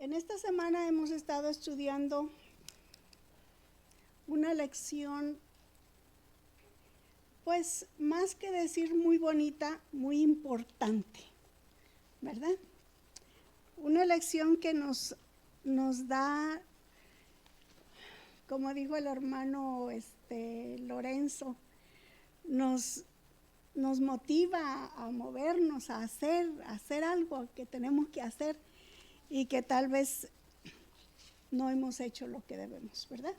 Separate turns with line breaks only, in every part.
En esta semana hemos estado estudiando una lección, pues más que decir muy bonita, muy importante, ¿verdad? Una lección que nos da, como dijo el hermano Lorenzo, nos motiva a movernos, a hacer algo que tenemos que hacer y que tal vez no hemos hecho lo que debemos, ¿verdad?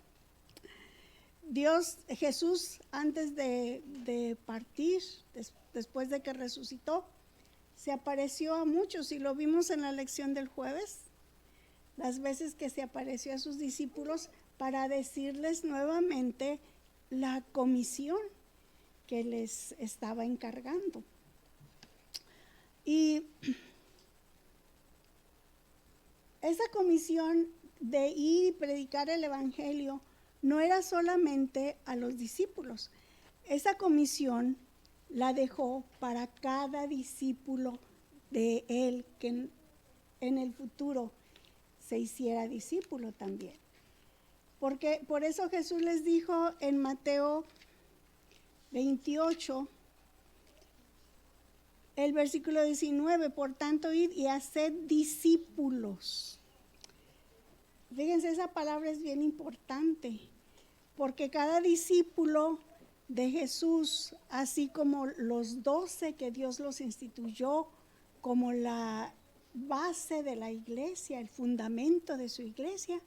Jesús, antes de partir, después de que resucitó, se apareció a muchos y lo vimos en la lección del jueves, las veces que se apareció a sus discípulos para decirles nuevamente la comisión que les estaba encargando. Y esa comisión de ir y predicar el evangelio no era solamente a los discípulos. Esa comisión la dejó para cada discípulo de él que en el futuro se hiciera discípulo también. Porque por eso Jesús les dijo en Mateo 28, el versículo 19, por tanto, id y haced discípulos. Fíjense, esa palabra es bien importante, porque cada discípulo de Jesús, así como los 12 que Dios los instituyó como la base de la iglesia, el fundamento de su iglesia,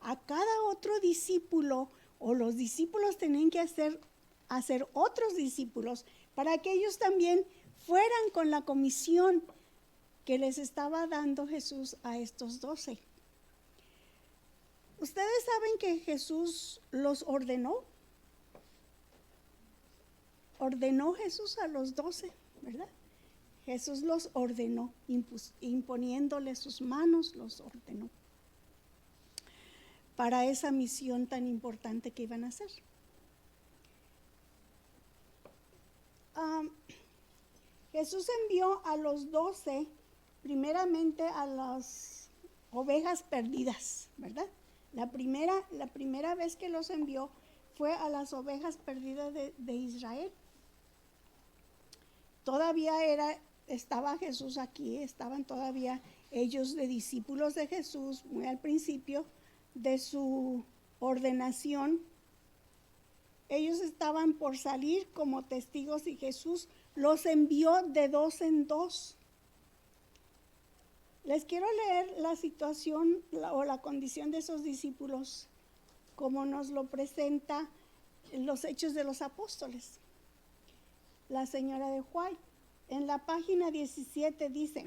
a cada otro discípulo o los discípulos tenían que hacer otros discípulos para que ellos también fueran con la comisión que les estaba dando Jesús a estos 12. Ustedes saben que Jesús los ordenó. Ordenó Jesús a los 12, ¿verdad? Jesús los ordenó, imponiéndole sus manos, los ordenó para esa misión tan importante que iban a hacer. Jesús envió a los 12 primeramente a las ovejas perdidas, ¿verdad? La primera vez que los envió fue a las ovejas perdidas de Israel. Todavía estaba Jesús aquí, estaban todavía ellos de discípulos de Jesús, muy al principio de su ordenación. Ellos estaban por salir como testigos y Jesús los envió de 2 en 2. Les quiero leer la situación o la condición de esos discípulos, como nos lo presenta en los Hechos de los Apóstoles. La señora de White, en la página 17 dice: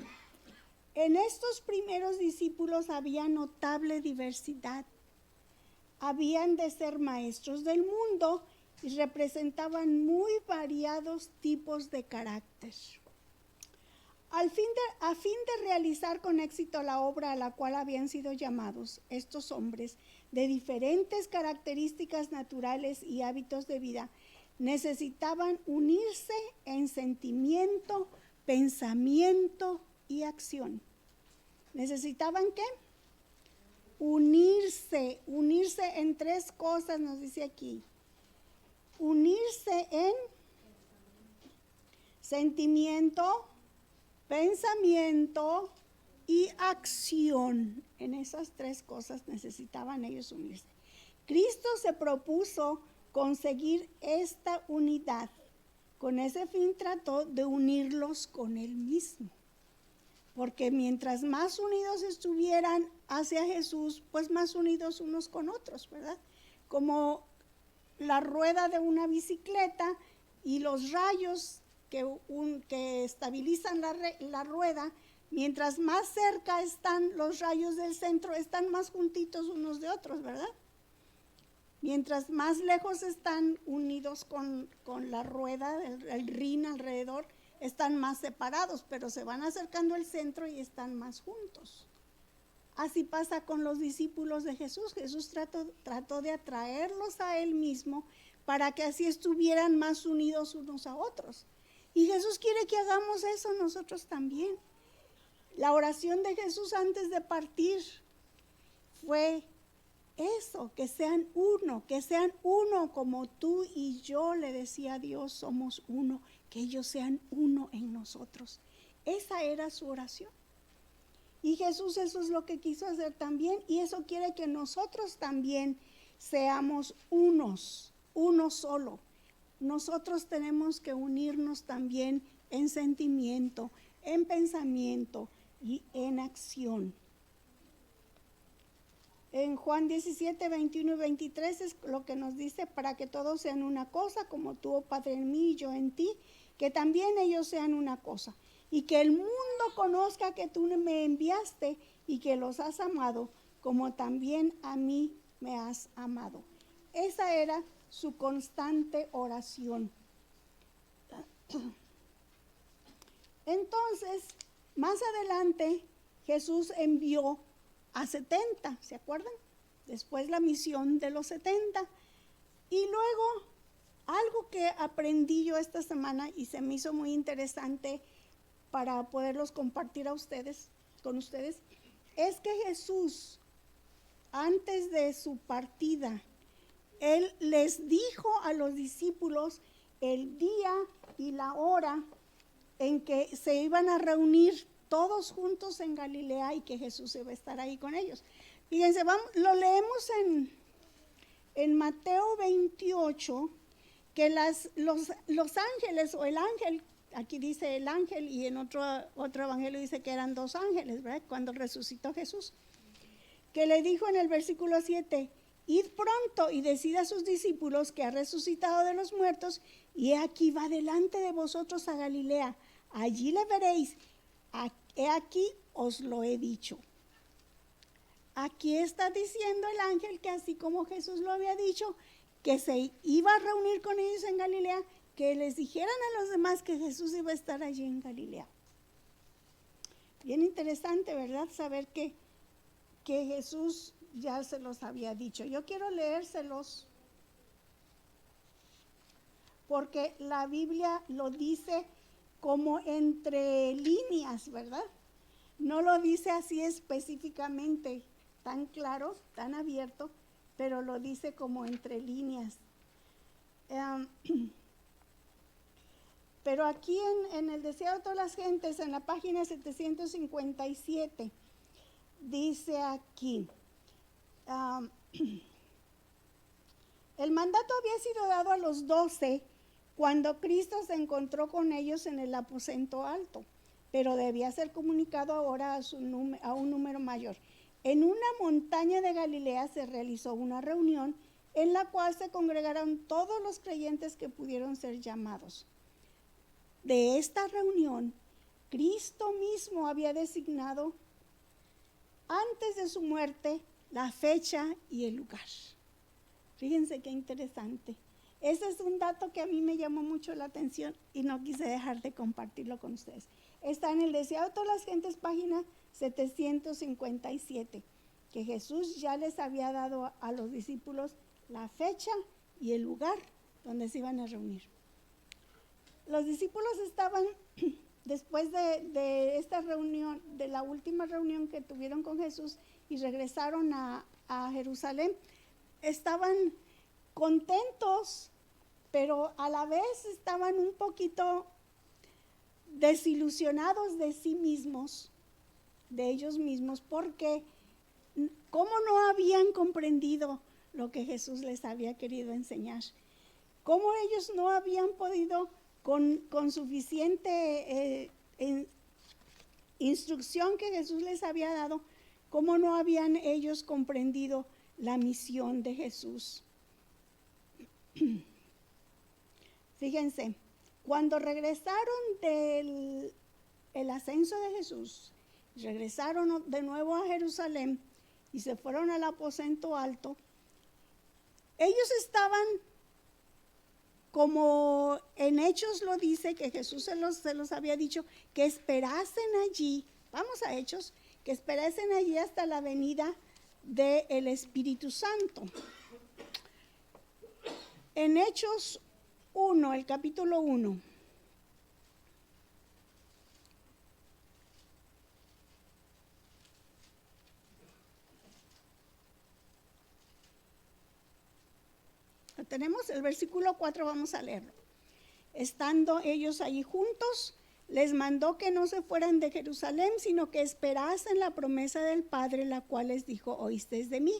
en estos primeros discípulos había notable diversidad. Habían de ser maestros del mundo y representaban muy variados tipos de carácter. A fin de realizar con éxito la obra a la cual habían sido llamados, estos hombres de diferentes características naturales y hábitos de vida necesitaban unirse en sentimiento, pensamiento y acción. ¿Necesitaban qué? Unirse en 3 cosas, nos dice aquí. Unirse en sentimiento, pensamiento y acción. En esas 3 cosas necesitaban ellos unirse. Cristo se propuso conseguir esta unidad. Con ese fin trató de unirlos con Él mismo. Porque mientras más unidos estuvieran hacia Jesús, pues más unidos unos con otros, ¿verdad? Como la rueda de una bicicleta y los rayos que estabilizan la rueda, mientras más cerca están los rayos del centro, están más juntitos unos de otros, ¿verdad? Mientras más lejos están unidos con la rueda, el rin alrededor, están más separados, pero se van acercando al centro y están más juntos. Así pasa con los discípulos de Jesús. Jesús trató de atraerlos a Él mismo para que así estuvieran más unidos unos a otros. Y Jesús quiere que hagamos eso nosotros también. La oración de Jesús antes de partir fue eso, que sean uno como tú y yo, le decía a Dios, somos uno, que ellos sean uno en nosotros. Esa era su oración. Y Jesús eso es lo que quiso hacer también, y eso quiere que nosotros también seamos uno solo. Nosotros tenemos que unirnos también en sentimiento, en pensamiento y en acción. En Juan 17, 21 y 23 es lo que nos dice, para que todos sean una cosa, como tú, oh Padre, en mí y yo en ti, que también ellos sean una cosa, y que el mundo conozca que tú me enviaste y que los has amado, como también a mí me has amado. Esa era su constante oración. Entonces, más adelante, Jesús envió a 70, ¿se acuerdan? Después la misión de los 70. Y luego, algo que aprendí yo esta semana y se me hizo muy interesante para poderlos compartir con ustedes, es que Jesús, antes de su partida, Él les dijo a los discípulos el día y la hora en que se iban a reunir todos juntos en Galilea y que Jesús iba a estar ahí con ellos. Fíjense, lo leemos en Mateo 28, que los ángeles o el ángel, aquí dice el ángel y en otro evangelio dice que eran 2 ángeles, ¿verdad? Cuando resucitó Jesús, que le dijo en el versículo 7, id pronto y decid a sus discípulos que ha resucitado de los muertos, y he aquí va delante de vosotros a Galilea, allí le veréis, he aquí os lo he dicho. Aquí está diciendo el ángel que así como Jesús lo había dicho, que se iba a reunir con ellos en Galilea, que les dijeran a los demás que Jesús iba a estar allí en Galilea. Bien interesante, ¿verdad? Saber que Jesús ya se los había dicho. Yo quiero leérselos porque la Biblia lo dice como entre líneas, ¿verdad? No lo dice así específicamente, tan claro, tan abierto, pero lo dice como entre líneas. Pero aquí en el Deseo de todas las gentes, en la página 757, dice aquí, el mandato había sido dado a los 12 cuando Cristo se encontró con ellos en el aposento alto, pero debía ser comunicado ahora a un número mayor. En una montaña de Galilea se realizó una reunión en la cual se congregaron todos los creyentes que pudieron ser llamados. De esta reunión, Cristo mismo había designado antes de su muerte la fecha y el lugar. Fíjense qué interesante. Ese es un dato que a mí me llamó mucho la atención y no quise dejar de compartirlo con ustedes. Está en el Deseado de todas las gentes, página 757, que Jesús ya les había dado a los discípulos la fecha y el lugar donde se iban a reunir. Los discípulos estaban, después de esta reunión, de la última reunión que tuvieron con Jesús y regresaron a Jerusalén, estaban contentos, pero a la vez estaban un poquito desilusionados de sí mismos, de ellos mismos, porque cómo no habían comprendido lo que Jesús les había querido enseñar, cómo ellos no habían podido con suficiente instrucción que Jesús les había dado, cómo no habían ellos comprendido la misión de Jesús. Fíjense, cuando regresaron del ascenso de Jesús, regresaron de nuevo a Jerusalén y se fueron al aposento alto, ellos estaban, como en Hechos lo dice, que Jesús se los había dicho, que esperasen allí, vamos a Hechos, que esperasen allí hasta la venida del Espíritu Santo. En Hechos 1, el capítulo 1. tenemos, el versículo 4, vamos a leerlo. Estando ellos allí juntos, les mandó que no se fueran de Jerusalén, sino que esperasen la promesa del Padre, la cual les dijo: oísteis de mí.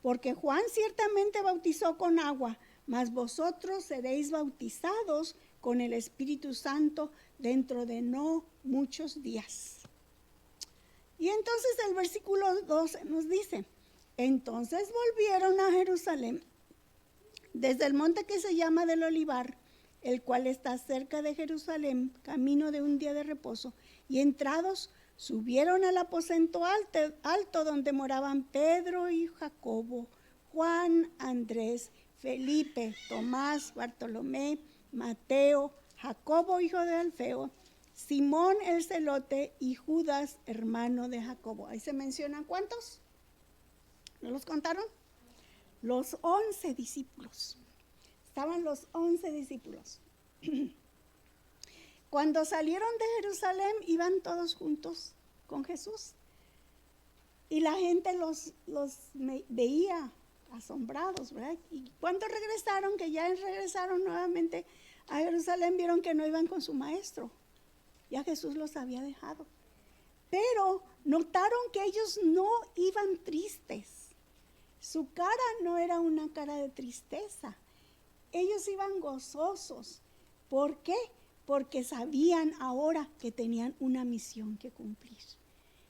Porque Juan ciertamente bautizó con agua, mas vosotros seréis bautizados con el Espíritu Santo dentro de no muchos días. Y entonces el versículo 12 nos dice: entonces volvieron a Jerusalén desde el monte que se llama del Olivar, el cual está cerca de Jerusalén, camino de un día de reposo, y entrados subieron al aposento alto donde moraban Pedro y Jacobo, Juan, Andrés, Felipe, Tomás, Bartolomé, Mateo, Jacobo, hijo de Alfeo, Simón el celote y Judas, hermano de Jacobo. Ahí se mencionan ¿cuántos? ¿No los contaron? Los 11 discípulos. Estaban los 11 discípulos. Cuando salieron de Jerusalén, iban todos juntos con Jesús. Y la gente los veía asombrados, ¿verdad? Y cuando regresaron, que ya regresaron nuevamente a Jerusalén, vieron que no iban con su maestro. Ya Jesús los había dejado. Pero notaron que ellos no iban tristes. Su cara no era una cara de tristeza. Ellos iban gozosos. ¿Por qué? Porque sabían ahora que tenían una misión que cumplir.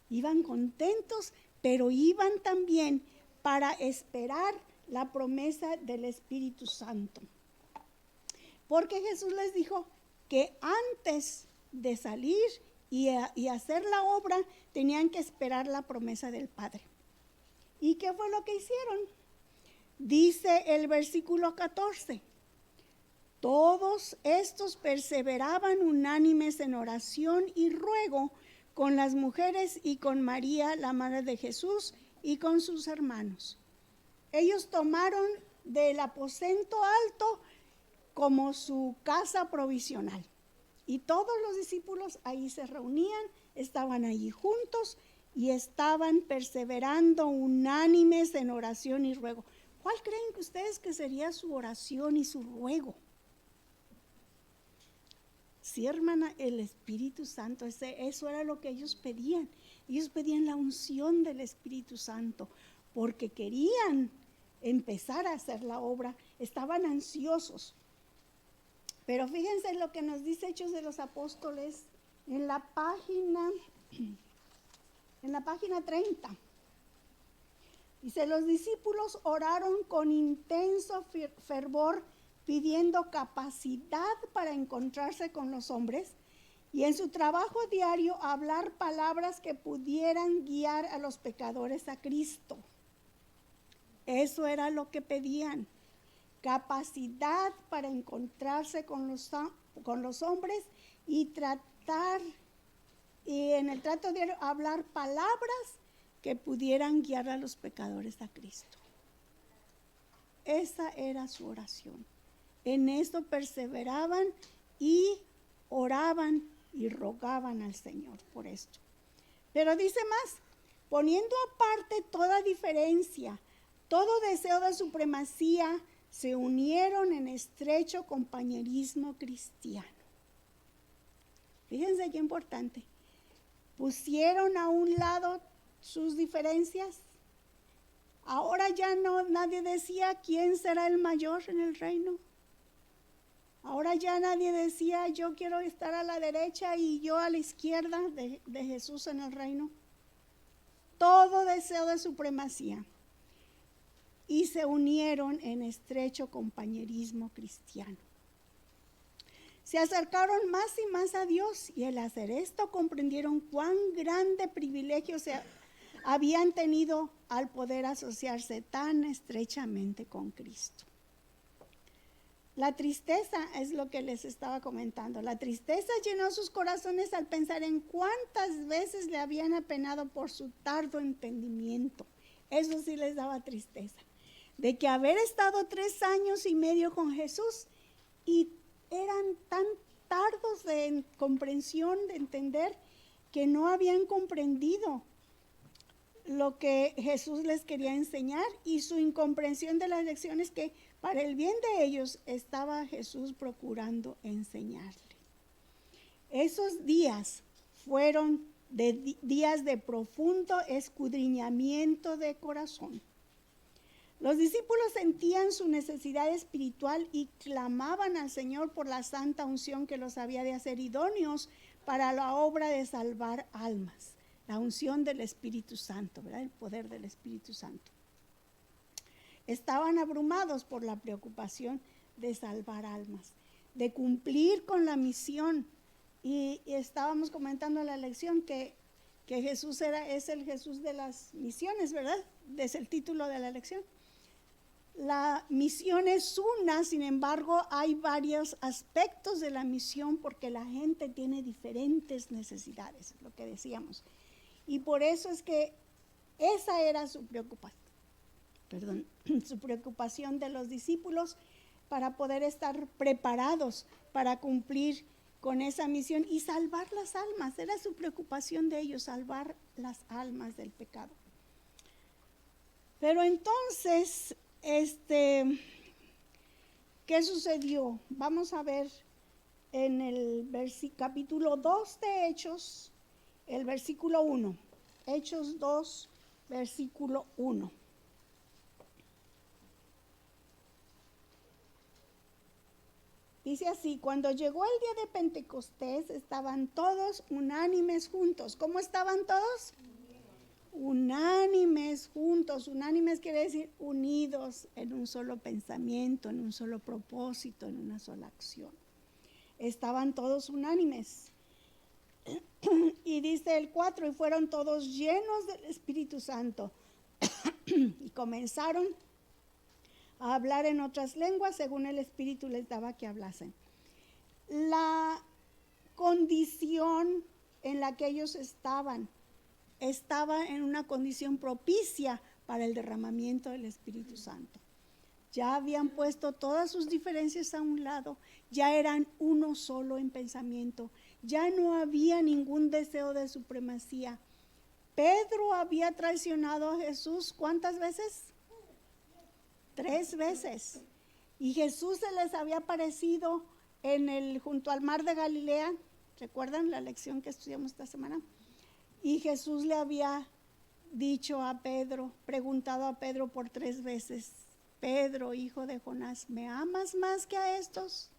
Iban contentos, pero iban también para esperar la promesa del Espíritu Santo. Porque Jesús les dijo que antes de salir y hacer la obra, tenían que esperar la promesa del Padre. ¿Y qué fue lo que hicieron? Dice el versículo 14. Todos estos perseveraban unánimes en oración y ruego con las mujeres y con María, la madre de Jesús, y con sus hermanos. Ellos tomaron del aposento alto como su casa provisional. Y todos los discípulos ahí se reunían, estaban allí juntos y estaban perseverando unánimes en oración y ruego. ¿Cuál creen que ustedes que sería su oración y su ruego? Sí, hermana, el Espíritu Santo, eso era lo que ellos pedían. Ellos pedían la unción del Espíritu Santo porque querían empezar a hacer la obra, estaban ansiosos. Pero fíjense lo que nos dice Hechos de los Apóstoles en la página 30. Dice: los discípulos oraron con intenso fervor, pidiendo capacidad para encontrarse con los hombres y en su trabajo diario hablar palabras que pudieran guiar a los pecadores a Cristo. Eso era lo que pedían. Capacidad para encontrarse con los hombres y tratar, y en el trato diario, hablar palabras que pudieran guiar a los pecadores a Cristo. Esa era su oración. En esto perseveraban y oraban y rogaban al Señor por esto. Pero dice más: poniendo aparte toda diferencia, todo deseo de supremacía, se unieron en estrecho compañerismo cristiano. Fíjense qué importante. Pusieron a un lado sus diferencias. Ahora ya nadie decía quién será el mayor en el reino. Ahora ya nadie decía yo quiero estar a la derecha y yo a la izquierda de Jesús en el reino. Todo deseo de supremacía. Y se unieron en estrecho compañerismo cristiano. Se acercaron más y más a Dios y al hacer esto comprendieron cuán grande privilegio habían tenido al poder asociarse tan estrechamente con Cristo. La tristeza es lo que les estaba comentando. La tristeza llenó sus corazones al pensar en cuántas veces le habían apenado por su tardo entendimiento. Eso sí les daba tristeza. De que haber estado 3 años y medio con Jesús y eran tan tardos de comprensión, de entender, que no habían comprendido lo que Jesús les quería enseñar y su incomprensión de las lecciones que para el bien de ellos estaba Jesús procurando enseñarle. Esos días fueron días de profundo escudriñamiento de corazón. Los discípulos sentían su necesidad espiritual y clamaban al Señor por la santa unción que los había de hacer idóneos para la obra de salvar almas. La unción del Espíritu Santo, ¿verdad? El poder del Espíritu Santo. Estaban abrumados por la preocupación de salvar almas, de cumplir con la misión. Y estábamos comentando en la lección que Jesús es el Jesús de las misiones, ¿verdad? Es el título de la lección. La misión es una, sin embargo, hay varios aspectos de la misión porque la gente tiene diferentes necesidades, lo que decíamos. Y por eso es que esa era su preocupación de los discípulos para poder estar preparados para cumplir con esa misión y salvar las almas. Era su preocupación de ellos, salvar las almas del pecado. Pero entonces, ¿qué sucedió? Vamos a ver en el capítulo 2 de Hechos, el versículo 1. Hechos 2, versículo 1. Dice así: cuando llegó el día de Pentecostés, estaban todos unánimes juntos. ¿Cómo estaban todos? Unánimes juntos. Unánimes quiere decir unidos en un solo pensamiento, en un solo propósito, en una sola acción. Estaban todos unánimes. Y dice el 4, y fueron todos llenos del Espíritu Santo y comenzaron a hablar en otras lenguas según el Espíritu les daba que hablasen. La condición en la que ellos estaba en una condición propicia para el derramamiento del Espíritu Santo. Ya habían puesto todas sus diferencias a un lado, ya eran uno solo en pensamiento, ya no había ningún deseo de supremacía. Pedro había traicionado a Jesús, ¿cuántas veces? 3 veces. Y Jesús se les había aparecido junto al mar de Galilea. ¿Recuerdan la lección que estudiamos esta semana? Y Jesús le había dicho a Pedro, preguntado a Pedro por 3 veces: Pedro, hijo de Jonás, ¿me amas más que a estos?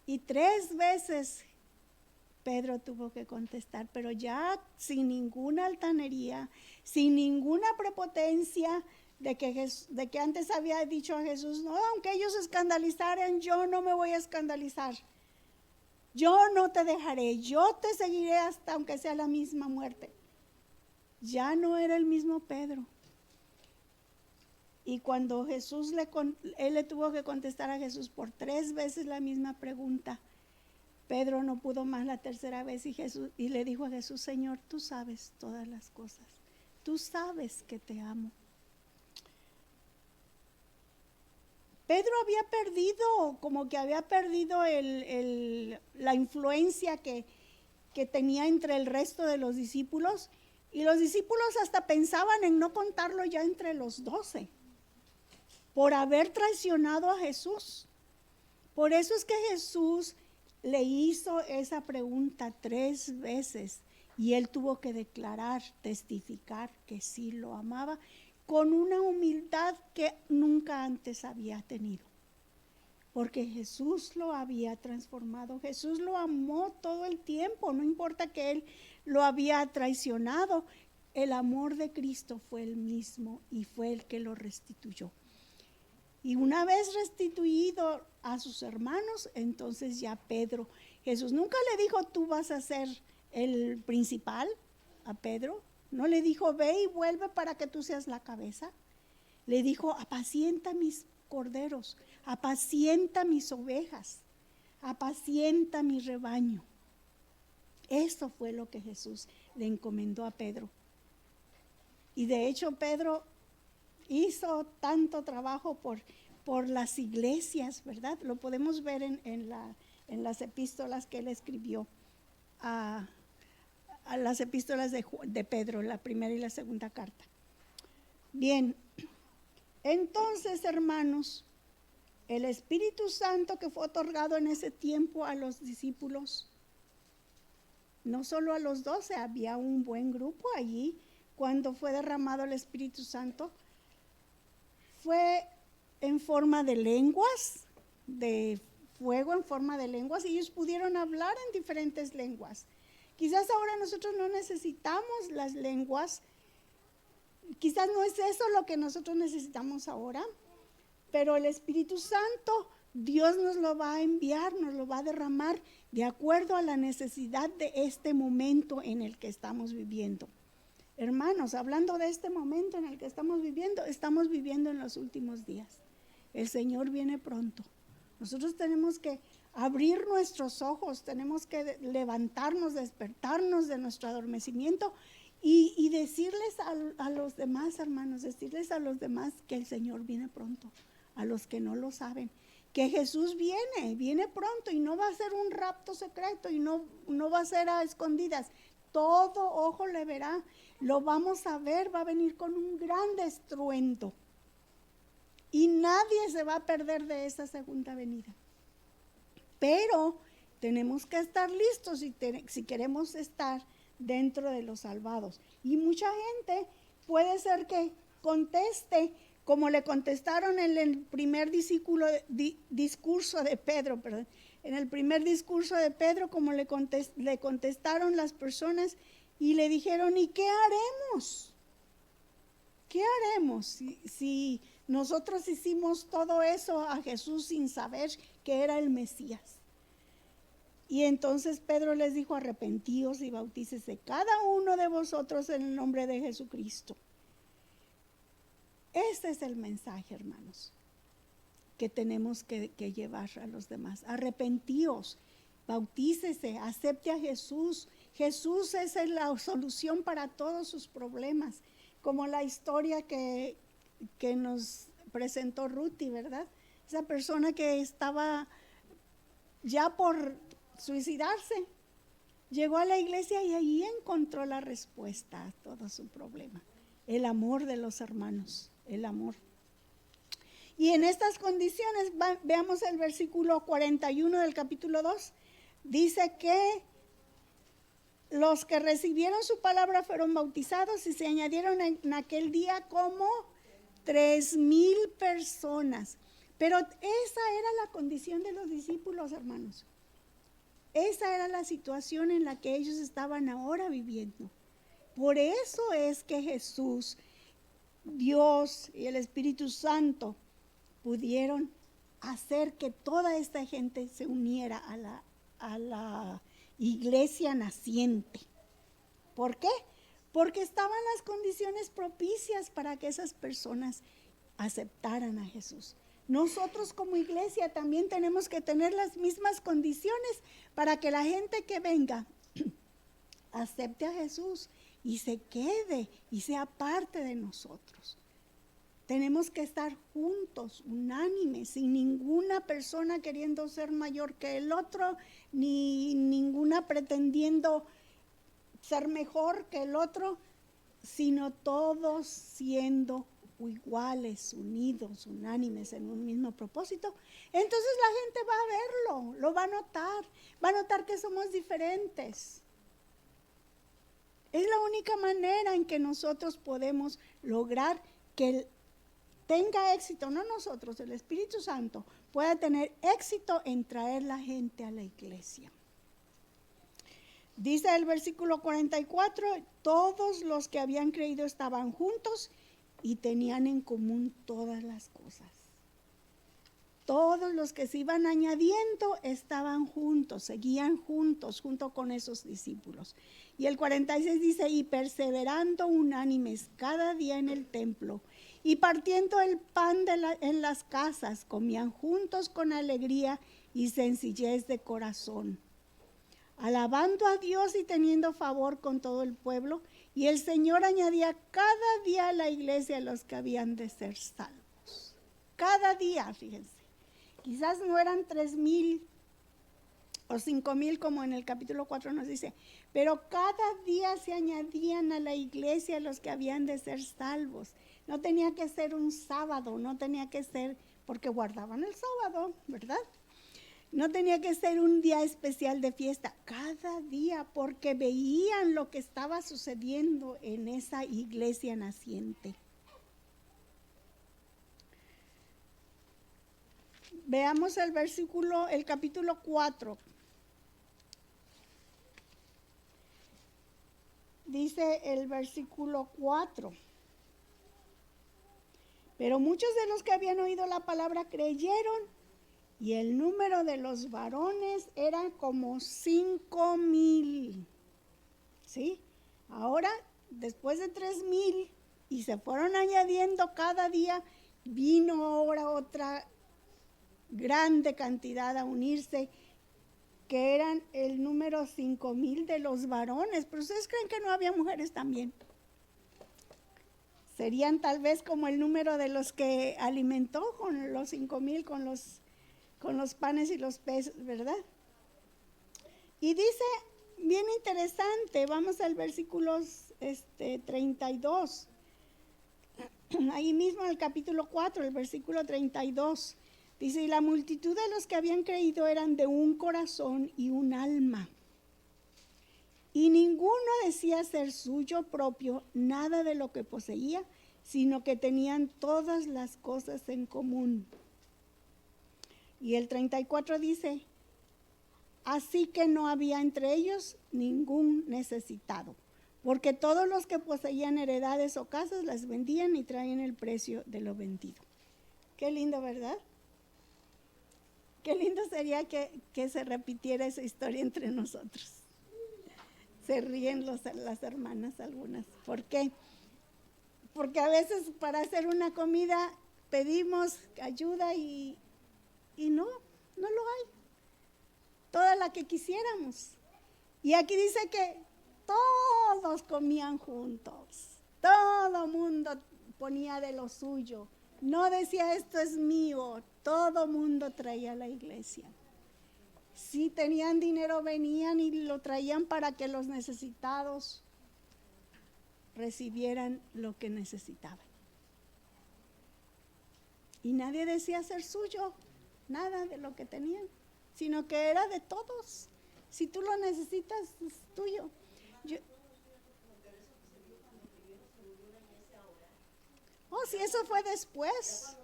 Y 3 veces Pedro tuvo que contestar, pero ya sin ninguna altanería, sin ninguna prepotencia, de que antes había dicho a Jesús: no, aunque ellos se escandalizaran, yo no me voy a escandalizar. Yo no te dejaré, yo te seguiré hasta aunque sea la misma muerte. Ya no era el mismo Pedro. Y cuando él le tuvo que contestar a Jesús por 3 veces la misma pregunta, Pedro no pudo más la tercera vez y le dijo a Jesús: Señor, tú sabes todas las cosas, tú sabes que te amo. Pedro había perdido la influencia que tenía entre el resto de los discípulos, y los discípulos hasta pensaban en no contarlo ya entre los 12, por haber traicionado a Jesús. Por eso es que Jesús le hizo esa pregunta 3 veces, y él tuvo que declarar, testificar que sí lo amaba, con una humildad que nunca antes había tenido, porque Jesús lo había transformado. Jesús lo amó todo el tiempo, no importa que él lo había traicionado, el amor de Cristo fue el mismo y fue el que lo restituyó. Y una vez restituido a sus hermanos, entonces ya Jesús nunca le dijo: tú vas a ser el principal a Pedro. No le dijo: ve y vuelve para que tú seas la cabeza. Le dijo: apacienta mis corderos, apacienta mis ovejas, apacienta mi rebaño. Eso fue lo que Jesús le encomendó a Pedro. Y de hecho Pedro hizo tanto trabajo por las iglesias, ¿verdad? Lo podemos ver en las epístolas que él escribió a las epístolas de Pedro, la primera y la segunda carta. Bien, entonces, hermanos, el Espíritu Santo que fue otorgado en ese tiempo a los discípulos, no solo a los 12, había un buen grupo allí cuando fue derramado el Espíritu Santo, fue en forma de lenguas, de fuego en forma de lenguas, y ellos pudieron hablar en diferentes lenguas. Quizás ahora nosotros no necesitamos las lenguas, quizás no es eso lo que nosotros necesitamos ahora, pero el Espíritu Santo, Dios nos lo va a enviar, nos lo va a derramar de acuerdo a la necesidad de este momento en el que estamos viviendo. Hermanos, hablando de este momento en el que estamos viviendo en los últimos días. El Señor viene pronto. Nosotros tenemos que abrir nuestros ojos, tenemos que levantarnos, despertarnos de nuestro adormecimiento y decirles a los demás, hermanos, decirles a los demás que el Señor viene pronto, a los que no lo saben, que Jesús viene pronto y no va a ser un rapto secreto y no va a ser a escondidas. Todo ojo le verá, lo vamos a ver, va a venir con un gran estruendo. Y nadie se va a perder de esa segunda venida. Pero tenemos que estar listos si queremos estar dentro de los salvados. Y mucha gente puede ser que conteste como le contestaron en el primer discurso de Pedro, perdón. En el primer discurso de Pedro, como le contestaron las personas y le dijeron, ¿y qué haremos? ¿Qué haremos si nosotros hicimos todo eso a Jesús sin saber que era el Mesías? Y entonces Pedro les dijo, arrepentíos y bautícese cada uno de vosotros en el nombre de Jesucristo. Ese es el mensaje, hermanos, que tenemos que llevar a los demás. Arrepentíos, bautícese, acepte a Jesús. Jesús es la solución para todos sus problemas, como la historia que nos presentó Ruthie, ¿verdad? Esa persona que estaba ya por suicidarse, llegó a la iglesia y allí encontró la respuesta a todo su problema. El amor de los hermanos, el amor. Y en estas condiciones, veamos el versículo 41 del capítulo 2, dice que los que recibieron su palabra fueron bautizados y se añadieron en aquel día como 3,000 personas. Pero esa era la condición de los discípulos, hermanos. Esa era la situación en la que ellos estaban ahora viviendo. Por eso es que Jesús, Dios y el Espíritu Santo pudieron hacer que toda esta gente se uniera a la iglesia naciente. ¿Por qué? Porque estaban las condiciones propicias para que esas personas aceptaran a Jesús. Nosotros como iglesia también tenemos que tener las mismas condiciones para que la gente que venga acepte a Jesús y se quede y sea parte de nosotros. Tenemos que estar juntos, unánimes, sin ninguna persona queriendo ser mayor que el otro, ni ninguna pretendiendo ser mejor que el otro, sino todos siendo iguales, unidos, unánimes en un mismo propósito. Entonces la gente va a verlo, lo va a notar que somos diferentes. Es la única manera en que nosotros podemos lograr que tenga éxito, no nosotros, el Espíritu Santo pueda tener éxito en traer la gente a la iglesia. Dice el versículo 44, todos los que habían creído estaban juntos y tenían en común todas las cosas. Todos los que se iban añadiendo estaban juntos, seguían juntos, junto con esos discípulos. Y el 46 dice, y perseverando unánimes cada día en el templo, y partiendo el pan en las casas, comían juntos con alegría y sencillez de corazón, alabando a Dios y teniendo favor con todo el pueblo. Y el Señor añadía cada día a la iglesia los que habían de ser salvos. Cada día, fíjense. Quizás no eran 3,000 o 5,000 como en el capítulo 4 nos dice, pero cada día se añadían a la iglesia los que habían de ser salvos. No tenía que ser un sábado, no tenía que ser porque guardaban el sábado, ¿verdad? No tenía que ser un día especial de fiesta, cada día, porque veían lo que estaba sucediendo en esa iglesia naciente. Veamos el capítulo 4. Dice el versículo 4. Pero muchos de los que habían oído la palabra creyeron, y el número de los varones era como 5,000. ¿Sí? Ahora, después de 3,000, y se fueron añadiendo cada día, vino ahora otra grande cantidad a unirse, que eran el número 5,000 de los varones. Pero ustedes creen que no había mujeres también. Serían tal vez como el número de los que alimentó con los 5,000, con los panes y los peces, ¿verdad? Y dice, bien interesante, vamos al versículo 32. Ahí mismo en el capítulo 4, el versículo 32. Dice, y la multitud de los que habían creído eran de un corazón y un alma. Y ninguno decía ser suyo propio nada de lo que poseía, sino que tenían todas las cosas en común. Y el 34 dice, así que no había entre ellos ningún necesitado, porque todos los que poseían heredades o casas las vendían y traían el precio de lo vendido. Qué lindo, ¿verdad? Qué lindo sería que se repitiera esa historia entre nosotros. Se ríen las hermanas algunas. ¿Por qué? Porque a veces para hacer una comida pedimos ayuda y no lo hay. Toda la que quisiéramos. Y aquí dice que todos comían juntos. Todo mundo ponía de lo suyo. No decía esto es mío. Todo mundo traía a la iglesia. Si tenían dinero venían y lo traían para que los necesitados recibieran lo que necesitaban. Y nadie decía ser suyo, nada de lo que tenían, sino que era de todos. Si tú lo necesitas, es tuyo. Sí, eso fue después.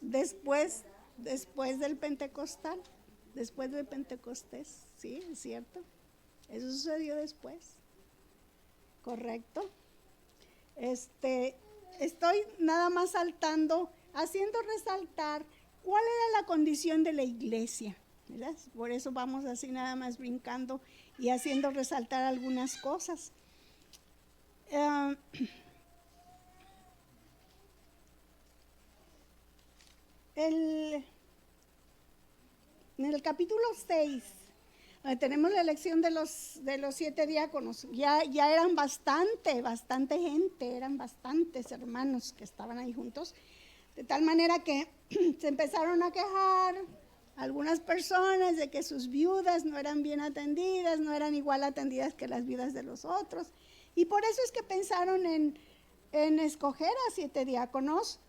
Después del Pentecostal, después del Pentecostés, sí, es cierto. Eso sucedió después. Correcto. Estoy nada más haciendo resaltar cuál era la condición de la iglesia, ¿verdad? Por eso vamos así nada más brincando y haciendo resaltar algunas cosas. En el capítulo 6, donde tenemos la elección de los 7 diáconos, ya eran bastante gente, eran bastantes hermanos que estaban ahí juntos, de tal manera que se empezaron a quejar algunas personas de que sus viudas no eran bien atendidas, no eran igual atendidas que las viudas de los otros, y por eso es que pensaron en escoger a 7 diáconos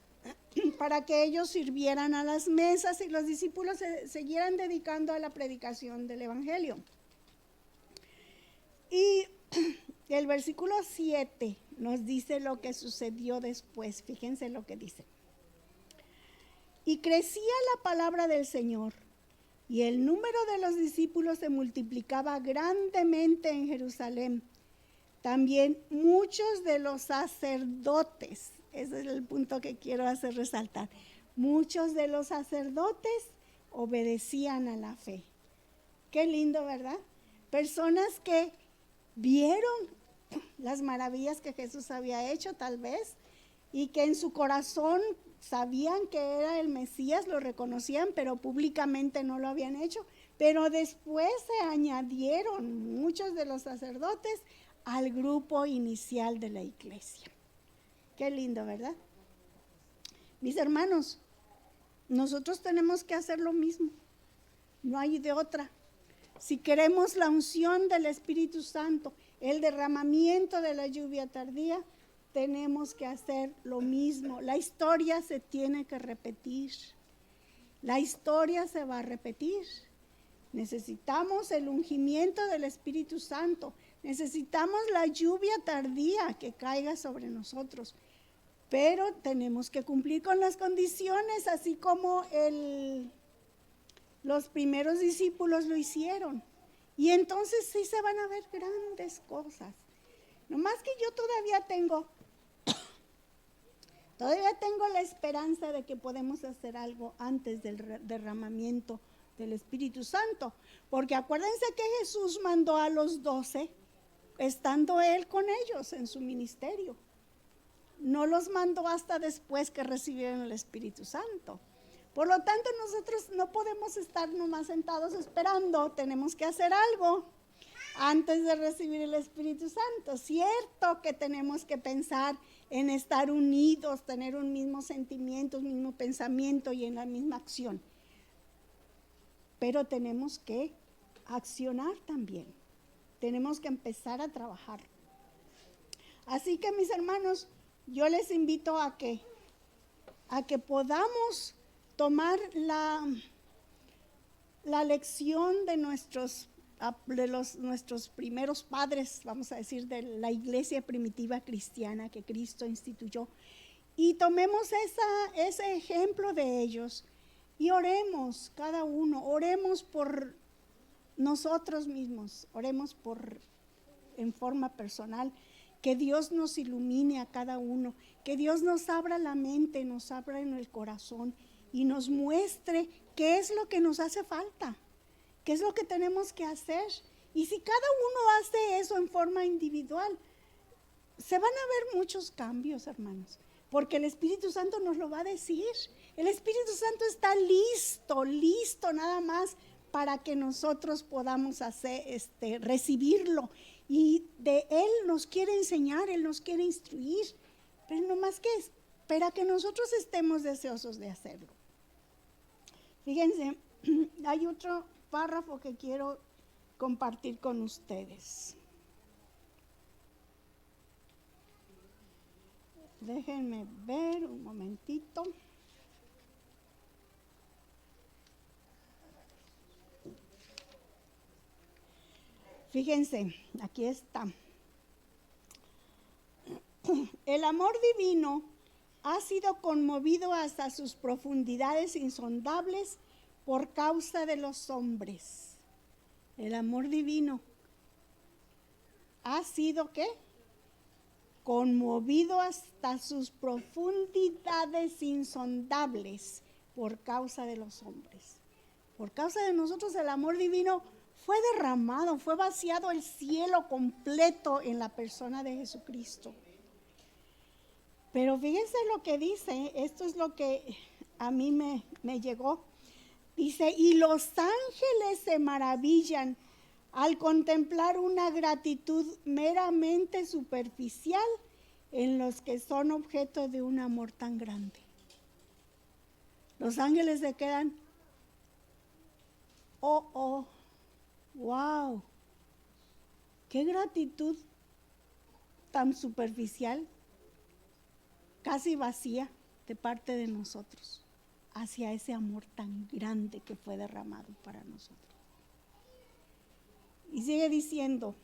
para que ellos sirvieran a las mesas y los discípulos se siguieran dedicando a la predicación del evangelio. Y el versículo 7 nos dice lo que sucedió después. Fíjense lo que dice. Y crecía la palabra del Señor, y el número de los discípulos se multiplicaba grandemente en Jerusalén. También muchos de los sacerdotes, ese es el punto que quiero hacer resaltar, muchos de los sacerdotes obedecían a la fe. Qué lindo, ¿verdad? Personas que vieron las maravillas que Jesús había hecho tal vez, y que en su corazón sabían que era el Mesías, lo reconocían, pero públicamente no lo habían hecho. Pero después se añadieron muchos de los sacerdotes al grupo inicial de la iglesia. Qué lindo, ¿verdad? Mis hermanos, nosotros tenemos que hacer lo mismo. No hay de otra. Si queremos la unción del Espíritu Santo, el derramamiento de la lluvia tardía, tenemos que hacer lo mismo. La historia se tiene que repetir. La historia se va a repetir. Necesitamos el ungimiento del Espíritu Santo. Necesitamos la lluvia tardía que caiga sobre nosotros. Pero tenemos que cumplir con las condiciones, así como los primeros discípulos lo hicieron. Y entonces sí se van a ver grandes cosas. Nomás que yo todavía tengo la esperanza de que podemos hacer algo antes del derramamiento del Espíritu Santo. Porque acuérdense que Jesús mandó a los 12, estando Él con ellos en su ministerio. No los mandó hasta después que recibieron el Espíritu Santo. Por lo tanto, nosotros no podemos estar nomás sentados esperando, tenemos que hacer algo antes de recibir el Espíritu Santo. Cierto que tenemos que pensar en estar unidos, tener un mismo sentimiento, un mismo pensamiento y en la misma acción. Pero tenemos que accionar también. Tenemos que empezar a trabajar. Así que, mis hermanos, yo les invito a que podamos tomar la lección de nuestros primeros padres, vamos a decir, de la iglesia primitiva cristiana que Cristo instituyó, y tomemos ese ejemplo de ellos y oremos cada uno, oremos por nosotros mismos, oremos en forma personal, que Dios nos ilumine a cada uno, que Dios nos abra la mente, nos abra en el corazón y nos muestre qué es lo que nos hace falta, qué es lo que tenemos que hacer. Y si cada uno hace eso en forma individual, se van a ver muchos cambios, hermanos, porque el Espíritu Santo nos lo va a decir. El Espíritu Santo está listo nada más para que nosotros podamos recibirlo. Y de Él nos quiere enseñar, Él nos quiere instruir, pero no más que espera que nosotros estemos deseosos de hacerlo. Fíjense, hay otro párrafo que quiero compartir con ustedes. Déjenme ver un momentito. Fíjense, aquí está. El amor divino ha sido conmovido hasta sus profundidades insondables por causa de los hombres. El amor divino ha sido, ¿qué? Conmovido hasta sus profundidades insondables por causa de los hombres. Por causa de nosotros el amor divino fue derramado, fue vaciado el cielo completo en la persona de Jesucristo. Pero fíjense lo que dice, esto es lo que a mí me llegó. Dice, y los ángeles se maravillan al contemplar una gratitud meramente superficial en los que son objeto de un amor tan grande. Los ángeles se quedan, wow, qué gratitud tan superficial, casi vacía de parte de nosotros hacia ese amor tan grande que fue derramado para nosotros. Y sigue diciendo,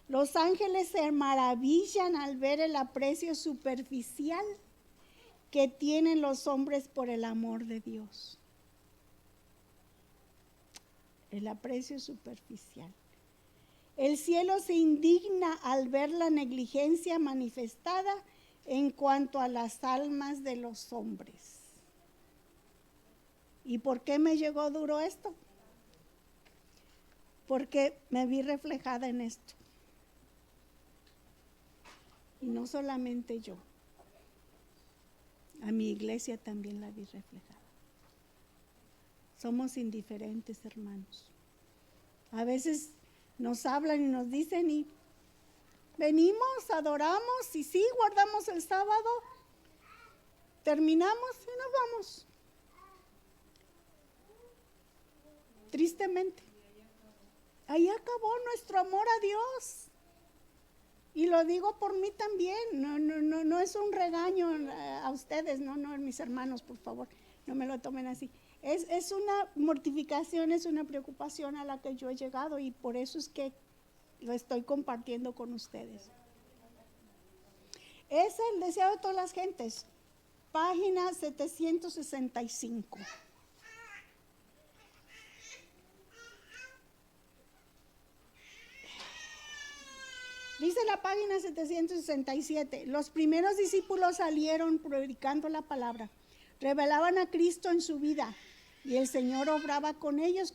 los ángeles se maravillan al ver el aprecio superficial que tienen los hombres por el amor de Dios. El aprecio superficial. El cielo se indigna al ver la negligencia manifestada en cuanto a las almas de los hombres. ¿Y por qué me llegó duro esto? Porque me vi reflejada en esto. Y no solamente yo, a mi iglesia también la vi reflejada. Somos indiferentes, hermanos. A veces nos hablan y nos dicen y venimos, adoramos y sí, guardamos el sábado, terminamos y nos vamos. Tristemente. ahí acabó nuestro amor a Dios. Y lo digo por mí también, no es un regaño a ustedes, no, mis hermanos, por favor, no me lo tomen así. Es una mortificación, es una preocupación a la que yo he llegado y por eso es que lo estoy compartiendo con ustedes. Es el deseo de todas las gentes, página 765. Dice la página 767, los primeros discípulos salieron predicando la palabra, revelaban a Cristo en su vida y el Señor obraba con ellos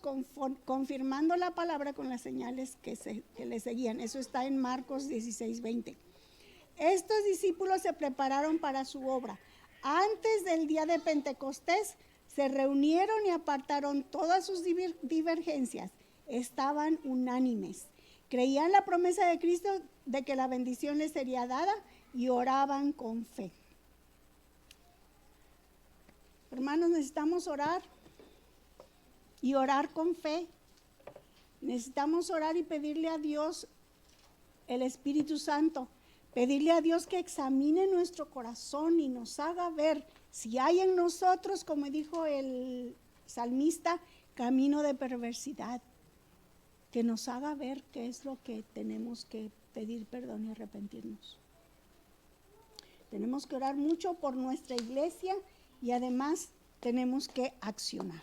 confirmando la palabra con las señales que le seguían. Eso está en Marcos 16:20. Estos discípulos se prepararon para su obra. Antes del día de Pentecostés se reunieron y apartaron todas sus divergencias. Estaban unánimes. Creían la promesa de Cristo de que la bendición les sería dada y oraban con fe. Hermanos, necesitamos orar y orar con fe. Necesitamos orar y pedirle a Dios el Espíritu Santo. Pedirle a Dios que examine nuestro corazón y nos haga ver si hay en nosotros, como dijo el salmista, camino de perversidad. Que nos haga ver qué es lo que tenemos que pedir perdón y arrepentirnos. Tenemos que orar mucho por nuestra iglesia y además tenemos que accionar.